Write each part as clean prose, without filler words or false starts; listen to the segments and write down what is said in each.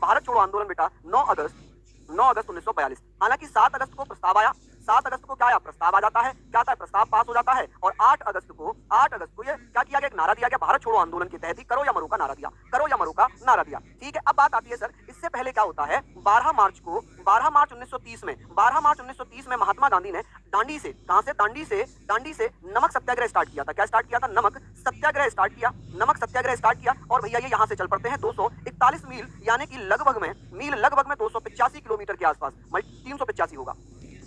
भारत छोड़ो आंदोलन बेटा 9 अगस्त 1942। हालांकि 7 अगस्त को प्रस्ताव आया, 7 अगस्त को क्या आया, प्रस्ताव आ जाता है, क्या आता है, प्रस्ताव पास हो जाता है। और 8 अगस्त को ये क्या किया गया, एक नारा दिया गया, भारत छोड़ो आंदोलन के तहत ही करो या मरो का नारा दिया, करो या मरो का नारा दिया। ठीक है, अब बात आती है सर, इससे पहले क्या होता है, 12 मार्च 1930 में महात्मा गांधी ने दांडी से, कहां से, दांडी से नमक सत्याग्रह स्टार्ट किया था। क्या स्टार्ट किया था, नमक सत्याग्रह स्टार्ट किया, नमक सत्याग्रह स्टार्ट किया। और भैया ये यहां से चल पड़ते हैं 241 मील, यानी कि लगभग में 285 किलोमीटर के आसपास, 385 होगा,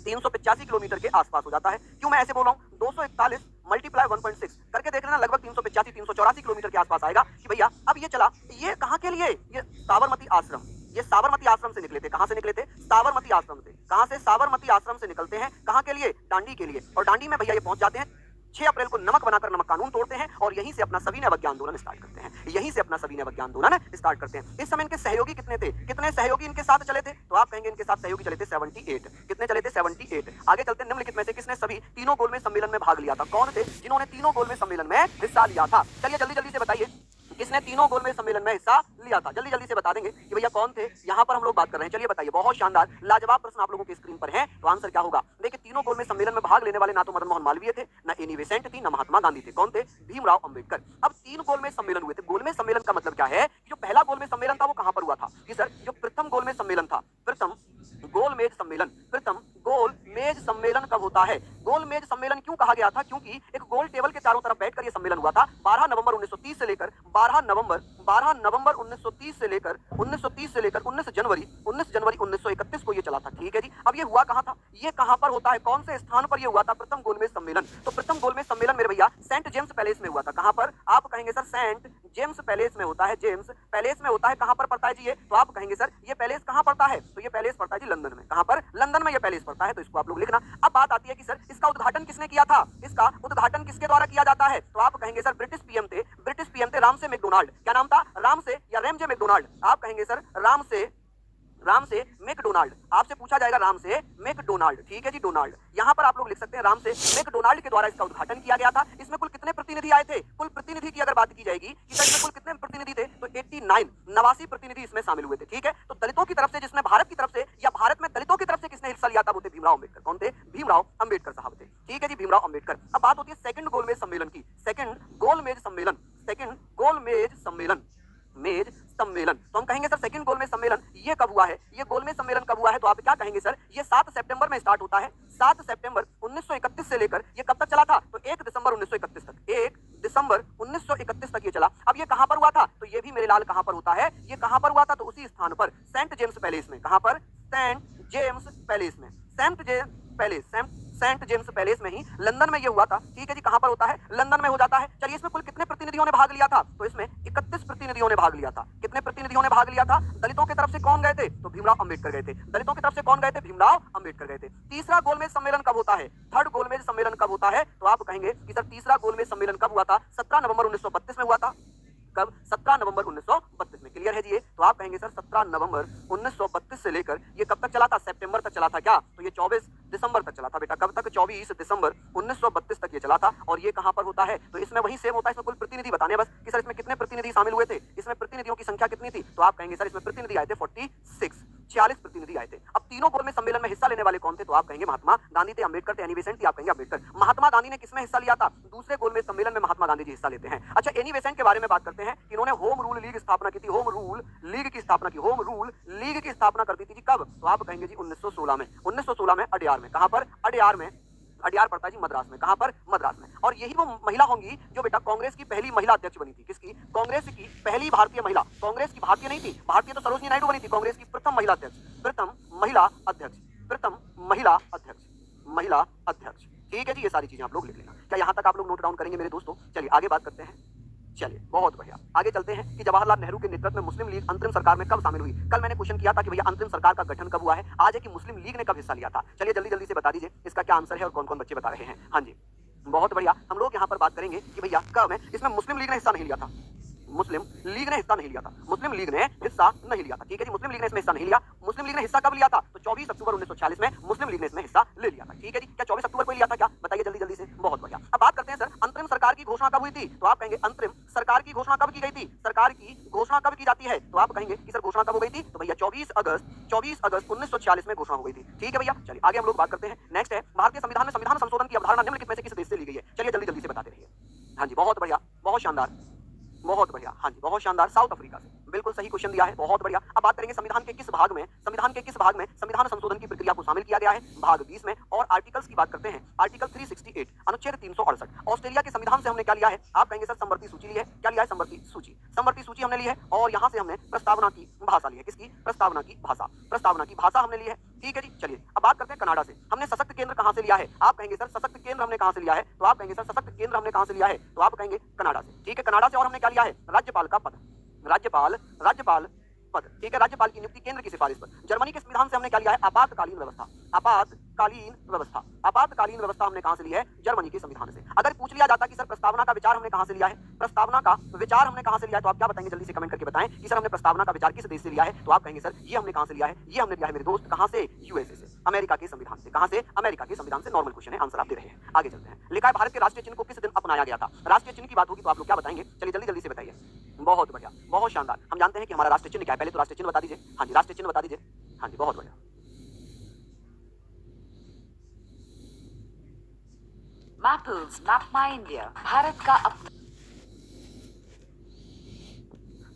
385 किलोमीटर के आसपास हो जाता है। क्यों मैं ऐसे बोल रहा हूं, 241 मल्टीप्लाई 1.6 करके देख लेना, लगभग 385-384 किलोमीटर के आसपास आएगा। कि भैया अब ये चला, ये कहां के लिए, ये साबरमती आश्रम, ये साबरमती आश्रम से निकले थे। कहां से निकले थे, साबरमती आश्रम से। कहां से, साबरमती आश्रम से निकलते हैं, कहां के लिए, दांडी के लिए। और दांडी में भैया ये पहुंच जाते हैं 6 अप्रैल को, नमक बनाकर नमक कानून तोड़ते हैं और यहीं से अपना सविनय अवज्ञा आंदोलन स्टार्ट करते हैं, यहीं से अपना सविनय अवज्ञा आंदोलन स्टार्ट करते हैं। इस समय इनके सहयोगी कितने थे, कितने सहयोगी इनके साथ चले थे, तो आप कहेंगे इनके साथ सहयोगी चले थे 78। कितने चले थे, 78। आगे चलते निम्नलिखित में से किसने सभी तीनों गोलमेज सम्मेलन में भाग लिया था, कौन थे जिन्होंने तीनों गोलमेज सम्मेलन में हिस्सा लिया था। चलिए जल्दी जल्दी से बताइए किसने तीनों गोलमेज सम्मेलन में हिस्सा लिया था, जल्दी जल्दी से बता देंगे कि भैया कौन थे। यहां पर हम लोग बात कर रहे हैं, चलिए बताइए, बहुत शानदार लाजवाब प्रश्न आप लोगों की स्क्रीन पर है। तो आंसर क्या होगा, देखिए तीनों गोलमेज सम्मेलन में भाग लेने वाले ना तो मदन मोहन मालवीय थे, ना एनी बेसेंट थी, ना महात्मा गांधी थे, कौन थे, भीमराव अंबेडकर। अब 3 गोलमेज सम्मेलन हुए थे। गोलमेज सम्मेलन का मतलब क्या है, जो पहला गोलमेज सम्मेलन था वो कहां पर हुआ था, कि सर जो प्रथम गोलमेज सम्मेलन था, प्रथम गोलमेज सम्मेलन कब होता है। गोलमेज सम्मेलन क्यों कहा गया था, क्योंकि एक गोल टेबल के चारों तरफ बैठकर यह सम्मेलन हुआ था 12 नवंबर 1930 से लेकर 12 नवंबर 1930 से लेकर 19 जनवरी 1931 को यह चला था। ठीक है जी, अब ये हुआ कहां था, ये कहां पर होता है, कौन से स्थान पर यह हुआ था, प्रथम गोलमेज सम्मेलन। तो प्रथम गोलमेज सम्मेलन मेरे भैया सेंट जेम्स पैलेस में हुआ था। कहां पर, आप कहेंगे सर सेंट जेम्स पैलेस में होता है, जेम्स पैलेस में होता है। कहां पर पड़ता है जी ये, तो आप कहेंगे सर ये पैलेस कहां पड़ता है, तो ये पैलेस पड़ता है जी लंदन में। कहां पर, लंदन में ये पैलेस पड़ता है, तो इसको आप लोग लिखना। अब बात आती है कि सर इसका उद्घाटन किसने किया था, इसका उद्घाटन किसके द्वारा किया जाता है, तो आप कहेंगे सर ब्रिटिश पीएम थे रामसे मैकडोनाल्ड। क्या नाम था, रामसे या रेमजे मैकडोनाल्ड, आप कहेंगे सर रामसे मैकडोनाल्ड। आपसे पूछा जाएगा रामसे मैकडोनाल्ड, ठीक है जी, डोनाल्ड। यहां पर आप लोग लिख सकते हैं रामसे मैकडोनाल्ड के द्वारा इसका उद्घाटन किया गया था। इसमें कुल कितने प्रतिनिधि आए थे, कुल प्रतिनिधि की अगर बात की जाएगी कि सर इसमें कुल कितने प्रतिनिधि थे, तो 89 प्रतिनिधि इसमें शामिल हुए थे। ठीक है, तो दलितों की तरफ से, जिसने भारत की तरफ से या भारत में दलितों की तरफ से किसने हिस्सा लिया था, वो थे भीमराव अम्बेडकर। कौन थे, भीमराव अम्बेडकर साहब थे। ठीक है जी, भीमराव अम्बेडकर। अब बात होती है सेकंड गोलमेज सम्मेलन की, सेकंड गोलमेज सम्मेलन। तो हम कहेंगे सर सेकंड गोलमेज सम्मेलन ये कब हुआ है, ये गोलमेज सम्मेलन कब हुआ है, तो आप क्या कहेंगे सर, ये 7 सितंबर में स्टार्ट होता है, 7 सितंबर 1931 से लेकर ये कब तक चला था, तो 1 दिसंबर 1931 तक, 1 दिसंबर 1931 तक ये चला। अब ये कहां पर हुआ था, तो ये भी मेरे लाल कहां पर होता है, ये कहां पर हुआ था, तो उसी स्थान पर सेंट जेम्स पैलेस में। कहां पर, सेंट जेम्स पैलेस में, सेंट जेम्स पैलेस में ही लंदन में ये हुआ था। ठीक है जी, कहां पर होता है, लंदन में हो जाता है। चलिए इसमें कुल कितने प्रतिनिधियों ने भाग लिया था, तो इसमें 31 प्रतिनिधियों ने भाग लिया था। कितने प्रतिनिधियों ने भाग लिया था, दलितों की तरफ से कौन गए थे, तो भीमराव अंबेडकर गए थे। दलितों की तरफ से कौन गए थे, भीमराव अंबेडकर गए थे। तीसरा गोलमेज सम्मेलन कब होता है, थर्ड गोलमेज सम्मेलन कब होता है, तो आप कहेंगे कि सर तीसरा गोलमेज सम्मेलन कब हुआ था, 17 नवंबर 1932 में हुआ था। कब, 17 नवंबर 1932 में। क्लियर है जी ये, तो आप कहेंगे सर 17 नवंबर 1932 से लेकर ये कब तक चला था, सितंबर तक चला था। क्या, तो ये 24 दिसंबर तक चला था बेटा। कब तक, 24 दिसंबर 1932 तक ये चला था। और ये कहां पर होता है, तो इसमें वही सेम होता है। इसमें कुल प्रतिनिधि बताने बस कि सर इसमें कितने प्रतिनिधि शामिल हुए थे, इसमें प्रतिनिधियों की संख्या कितनी थी, तो आप कहेंगे सर इसमें प्रतिनिधि आए थे 46 प्रतिनिधि आए थे। अब तीनों गोलमेज सम्मेलन में हिस्सा लेने वाले कौन थे, तो आप कहेंगे महात्मा गांधी थे, अंबेडकर थे, एनी बेसेंट थी, आप कहेंगे अंबेडकर। महात्मा गांधी ने किसमें हिस्सा लिया था, दूसरे गोलमेज सम्मेलन में महात्मा गांधी जी हिस्सा लेते हैं। अच्छा, एनी बेसेंट के बारे में बात करते हैं। इन्होंने होम रूल लीग स्थापना की थी, होम रूल लीग की स्थापना कर दी थी जी। कब, तो आप कहेंगे जी 1916 में, 1916 में अडयार में। कहां पर, अडयार पड़ता है जी मद्रास में। कहां पर, मद्रास में। और यही वो महिला होंगी जो बेटा कांग्रेस की पहली महिला अध्यक्ष बनी थी। किसकी, कांग्रेस की पहली भारतीय महिला, कांग्रेस की भारतीय नहीं थी, भारतीय तो सरोजिनी नायडू बनी थी, कांग्रेस की प्रथम महिला अध्यक्ष। ठीक है जी, ये सारी चीजें आप लोग लिख लेना। क्या यहां तक आप लोग नोट डाउन करेंगे मेरे दोस्तों। चलिए आगे बात करते हैं। चलिए बहुत बढ़िया, आगे चलते हैं कि जवाहरलाल नेहरू के नेतृत्व में मुस्लिम लीग अंतरिम सरकार में कब शामिल हुई। कल मैंने क्वेश्चन किया था कि भैया अंतरिम सरकार का गठन कब हुआ है, आज है कि मुस्लिम लीग ने कब हिस्सा लिया था। चलिए जल्दी जल्दी से बता दीजिए इसका क्या आंसर है और कौन कौन बच्चे बता रहे हैं। हाँ जी बहुत बढ़िया, हम लोग यहाँ पर बात करेंगे कि भैया कब है, इसमें मुस्लिम लीग ने हिस्सा नहीं लिया था, मुस्लिम लीग ने हिस्सा नहीं लिया था, मुस्लिम लीग ने हिस्सा नहीं लिया था। ठीक है जी, मुस्लिम लीग ने इसमें हिस्सा नहीं लिया। मुस्लिम लीग ने हिस्सा कब लिया था? तो 24 अक्टूबर 1946 में मुस्लिम लीग ने इसमें हिस्सा ले लिया था। ठीक है जी, क्या 24 अक्टूबर को लिया था क्या? बताइए जल्दी जल्दी से। बहुत बढ़िया। अब बात करते हैं सर, अंतरिम सरकार की घोषणा कब हुई थी? तो आप कहेंगे अंतरिम सरकार की घोषणा कब की गई थी? सरकार की घोषणा कब की जाती है? तो आप कहेंगे कि सर घोषणा कब हो गई थी? तो भैया 24 अगस्त 1946 में घोषणा हो गई थी। ठीक है भैया, चलिए आगे हम लोग बात करते हैं। नेक्स्ट है, भारतीय संविधान में संविधान संशोधन की अवधारणा निम्नलिखित में से किस देश से ली गई है? चलिए जल्दी जल्दी से बताते रहिए। हाँ जी, बहुत बढ़िया, बहुत शानदार, बहुत बढ़िया। हाँ जी, बहुत शानदार, साउथ अफ्रीका से। बिल्कुल सही क्वेश्चन दिया है, बहुत बढ़िया। अब बात करेंगे संविधान के किस भाग में, संविधान के किस भाग में संविधान संशोधन की प्रक्रिया को शामिल किया गया है? भाग 20 में। और आर्टिकल्स की बात करते हैं, आर्टिकल 368, अनुच्छेद 368। ऑस्ट्रेलिया के संविधान से हमने क्या लिया है? आप कहेंगे सर समवर्ती सूची ली है। क्या लिया है? समवर्ती सूची, समवर्ती सूची हमने ली है। और यहाँ से हमने प्रस्तावना की भाषा ली है। किसकी? प्रस्तावना की भाषा, प्रस्तावना की भाषा हमने ली है। ठीक है जी, चलिए अब बात करते हैं कनाडा से। हमने सशक्त केंद्र कहाँ से लिया है? आप कहेंगे सर सशक्त केंद्र हमने कहाँ से लिया है? तो आप कहेंगे सर सशक्त केंद्र हमने कहाँ से लिया है? तो आप कहेंगे कनाडा से। ठीक है, कनाडा से। और हमने क्या लिया है? राज्यपाल का पद, राज्यपाल, राज्यपाल पद। ठीक है, राज्यपाल की नियुक्ति केंद्र की सिफारिश पर। जर्मनी के संविधान से हमने क्या लिया है? आपातकालीन व्यवस्था, आपातकालीन व्यवस्था, आपातकालीन व्यवस्था हमने कहां से ली है? जर्मनी के संविधान से। अगर पूछ लिया जाता कि सर प्रस्तावना का विचार हमने कहां से लिया है? प्रस्तावना का विचार हमने कहां से लिया है? तो आप क्या बताएंगे? जल्दी से कमेंट करके बताएं कि सर हमने प्रस्तावना का विचार किस देश से लिया है? तो आप कहेंगे सर ये हमने कहां से लिया है? ये हमने लिया है मेरे दोस्त कहां से? यूएसए से, अमेरिका के संविधान से। कहां से? अमेरिका के संविधान से। नॉर्मल क्वेश्चन है, आंसर आप दे रहे हैं। आगे चलते हैं। लिखा है भारत के राष्ट्रीय चिन्ह को किस दिन अपनाया गया था? राष्ट्रीय चिन्ह की बात होगी तो आप लोग क्या बताएंगे? चलिए जल्दी जल्दी से बताइए। बहुत बढ़िया, बहुत शानदार। हम जानते हैं कि हमारा राष्ट्रीय चिन्ह क्या है। पहले तो राष्ट्रीय चिन्ह बता दीजिए। हाँ जी, राष्ट्रीय चिन्ह बता दीजिए। हाँ जी, बहुत बढ़िया। मैपल्स, मैप माई इंडिया, भारत का अपना।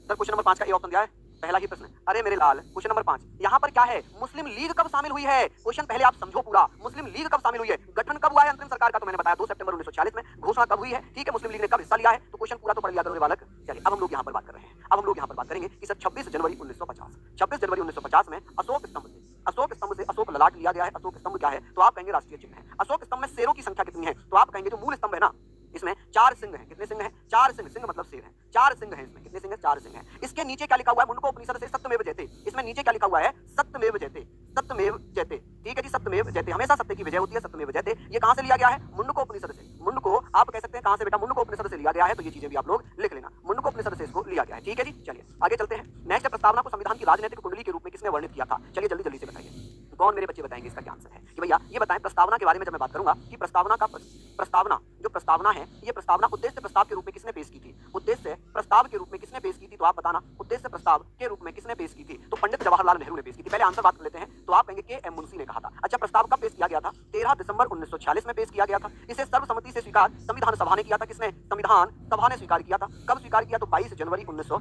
सर क्वेश्चन नंबर 5 का ए ऑप्शन दिया है, पहला ही प्रश्न। अरे मेरे लाल, क्वेश्चन नंबर 5 यहाँ पर क्या है? मुस्लिम लीग कब शामिल हुई है? क्वेश्चन पहले आप समझो पूरा। मुस्लिम लीग कब शामिल हुई है? गठन कब हुआ है अंतरिम सरकार का? तो मैंने बताया 2 सितंबर 1946 में। घोषणा कब हुई है? ठीक है, मुस्लिम लीग ने कब हिस्सा लिया है? तो क्वेश्चन पूरा तो पढ़ लिया करो बालक। चलिए अब हम लोग यहाँ पर बात कर रहे हैं। अब हम लोग यहाँ पर बात करेंगे कि सर 26 जनवरी 1950, 26 जनवरी 1950 में अशोक स्तंभ से, अशोक स्तंभ से अशोक ललाट लिया गया है। अशोक स्तंभ क्या है? तो आप कहेंगे राष्ट्रीय चिन्ह है। अशोक स्तंभ में शेरों की संख्या कितनी है? तो आप कहेंगे जो मूल स्तंभ है ना, इसमें 4 सिंह हैं। कितने सिंह हैं? 4 सिंह, सिंह मतलब शेर है। 4 सिंह हैं इसमें। कितने सिंह हैं? 4 सिंह हैं। इसके नीचे क्या लिखा हुआ है? मुंडको उपनिषद से सत्यमेव जयते। इसमें नीचे क्या लिखा हुआ है? सत्यमेव जयते, सत्यमेव जयते। ठीक है जी, सत्यमेव जयते। हमेशा सत्य की विजय होती है, सत्यमेव जयते। ये कहां से लिया गया है? मुंडको उपनिषद से। मुंडको आप कह सकते हैं कहां से बेटा? मुंडको उपनिषद से लिया गया है। तो ये चीजें भी आप लोग लिख लेना, मुंडको उपनिषद से इसको लिया गया है। ठीक है जी, चलिए आगे चलते हैं। नेक्स्ट प्रस्तावना को संविधान की राजनीतिक कुंडली के रूप में किसने वर्णित किया था? चलिए जल्दी जल्दी से बताइए। कौन मेरे बच्चे बताएंगे इसका क्या आंसर है? कि भैया ये बताएं प्रस्तावना के बारे में जब मैं बात करूंगा कि प्रस्तावना का प्रस्तावना जो प्रस्तावना है, ये प्रस्तावना उद्देश्य प्रस्ताव के रूप में किसने पेश की थी? उद्देश्य प्रस्ताव के रूप में किसने पेश की थी? तो आप बताना उद्देश्य प्रस्ताव के रूप में किसने पेश की थी? तो पंडित जवाहरलाल नेहरू ने पेश की थी। पहले आंसर बात कर लेते हैं। तो आप कहेंगे के एम मुंशी ने कहा था। अच्छा, प्रस्ताव कब पेश किया गया था? 13 दिसंबर 1946 में पेश किया गया था। इसे सर्वसम्मति से स्वीकार संविधान सभा ने किया था। किसने? संविधान सभा ने स्वीकार किया था। कब स्वीकार किया? तो 22 जनवरी 1900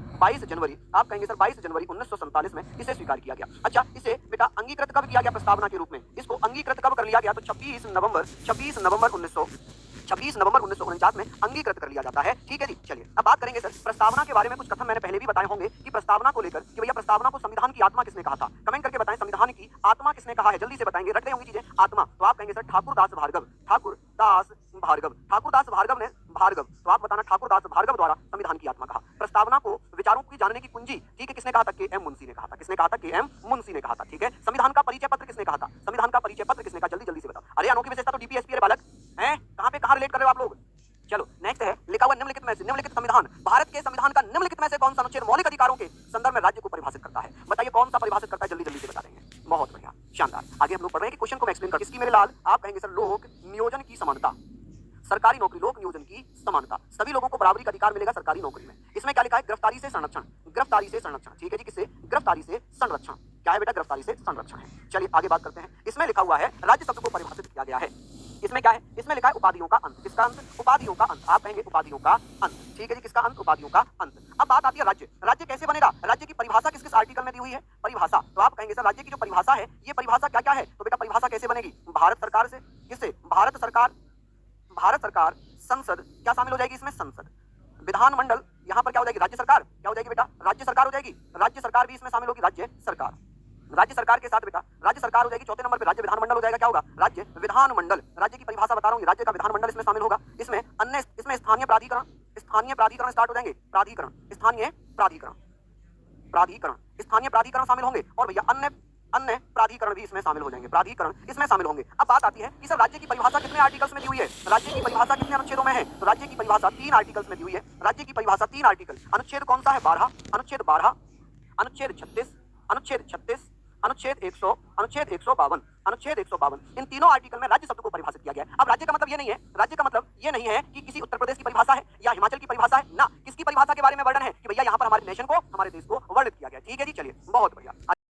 आप कहेंगे सर 22 जनवरी 1947 में इसे स्वीकार किया गया। अच्छा, इसे बेटा अंगीकृत कब किया गया प्रस्तावना के रूप में? इसको अंगीकृत कब कर लिया गया? तो 26 नवंबर 1949 में अंगीकृत कर लिया जाता है। ठीक है जी, चलिए अब बात करेंगे सर प्रस्तावना के बारे में। कुछ कथन मैंने पहले भी बताए होंगे कि प्रस्तावना को लेकर कि भैया प्रस्तावना को संविधान की आत्मा किसने कहा था? कमेंट करके बताएं संविधान की आत्मा किसने कहा है? जल्दी से बताएंगे, रट गई होंगी चीजें। आत्मा, तो आप कहेंगे सर ठाकुरदास भार्गव, ठाकुरदास भार्गव, ठाकुरदास भार्गव ने भार्गव, तो आप बताना ठाकुरदास भार्गव द्वारा संविधान की आत्मा कहा। प्रस्तावना को विचारों की जानने की कुंजी, ठीक है, किसने कहा था? के एम मुंशी ने कहा था। किसने कहा था? के एम मुंशी ने कहा था। ठीक है, संविधान का परिचय पत्र किसने कहा था? संविधान का परिचय पत्र किसने कहा? जल्दी जल्दी से बताओ। अरे अनोखी विशेषता तो डीपीएसपी है बालक, हैं कहां पे कहां रिलेट कर रहे हो आप लोग? चलो नेक्स्ट है, लिखा हुआ निम्नलिखित में से, निम्नलिखित संविधान, भारत के संविधान का निम्नलिखित में से कौन सा अनुच्छेद मौलिक अधिकारों के संदर्भ में राज्य को परिभाषित करता है? बताइए कौन सा परिभाषित करता है? जल्दी जल्दी से बता देंगे। बहुत बढ़िया, शानदार। आगे हम लोग पढ़ रहे हैं कि क्वेश्चन को मैं एक्सप्लेन कर, इसकी मेरे लाल आप कहेंगे सर लोक नियोजन की समानता, सरकारी नौकरी, लोक नियोजन की समानता, सभी लोगों को बराबरी का अधिकार मिलेगा सरकारी नौकरी में। इसमें क्या लिखा है? गिरफ्तारी से संरक्षण, गिरफ्तारी से संरक्षण। ठीक है जी, किससे? गिरफ्तारी से संरक्षण। क्या है बेटा? गिरफ्तारी से संरक्षण है। चलिए आगे बात करते हैं। इसमें लिखा हुआ है राज्य शब्द को परिभाषित किया गया है। इसमें क्या है? इसमें लिखा है उपाधियों का अंत। किसका अंत? उपाधियों का अंत। आप कहेंगे उपाधियों का अंत। ठीक है जी, किसका अंत? उपाधियों का अंत। अब बात आती है राज्य, राज्य कैसे बनेगा? राज्य की परिभाषा किस किस आर्टिकल में दी हुई है? परिभाषा, तो आप कहेंगे सर राज्य की जो परिभाषा है, ये परिभाषा क्या क्या है? तो बेटा परिभाषा कैसे बनेगी? भारत सरकार से। किससे? भारत सरकार, भारत सरकार, संसद क्या शामिल हो जाएगी इसमें? संसद, विधानमंडल, यहाँ पर क्या हो जाएगी? राज्य सरकार। क्या हो जाएगी बेटा? राज्य सरकार हो जाएगी। राज्य सरकार भी इसमें शामिल होगी, राज्य सरकार। राज्य सरकार के साथ बेटा राज्य सरकार हो जाएगी। चौथे नंबर पे राज्य विधानमंडल हो जाएगा। क्या होगा? राज्य विधानमंडल। राज्य की परिभाषा बता रहा हूँ, राज्य का विधानमंडल इसमें शामिल होगा। इसमें अन्य, इसमें स्थानीय प्राधिकरण, स्थानीय प्राधिकरण स्टार्ट हो जाएंगे। प्राधिकरण, स्थानीय प्राधिकरण, प्राधिकरण, स्थानीय प्राधिकरण शामिल होंगे। और भैया अन्य अन्य प्राधिकरण भी इसमें शामिल हो जाएंगे, प्राधिकरण इसमें शामिल होंगे। अब बात आती है कि सर राज्य की परिभाषा कितने आर्टिकल्स में दी हुई है, राज्य की परिभाषा कितने अनुच्छेदों में है? तो राज्य की परिभाषा 3 आर्टिकल्स में दी हुई है, राज्य की परिभाषा 3 आर्टिकल। अनुच्छेद कौन सा है? 12, अनुच्छेद 12, अनुच्छेद 36, अनुच्छेद 36, अनुच्छेद 100, अनुच्छेद 152, अनुच्छेद 152, इन तीनों आर्टिकल में राज्य शब्द को परिभाषित किया गया है। अब राज्य का मतलब ये नहीं है, राज्य का मतलब ये नहीं है कि किसी उत्तर प्रदेश की परिभाषा है या हिमाचल की परिभाषा है ना, किसकी परिभाषा के बारे में वर्णन है कि भैया यहाँ पर हमारे नेशन को, हमारे देश को वर्णित किया गया। ठीक है जी, चलिए बहुत बढ़िया।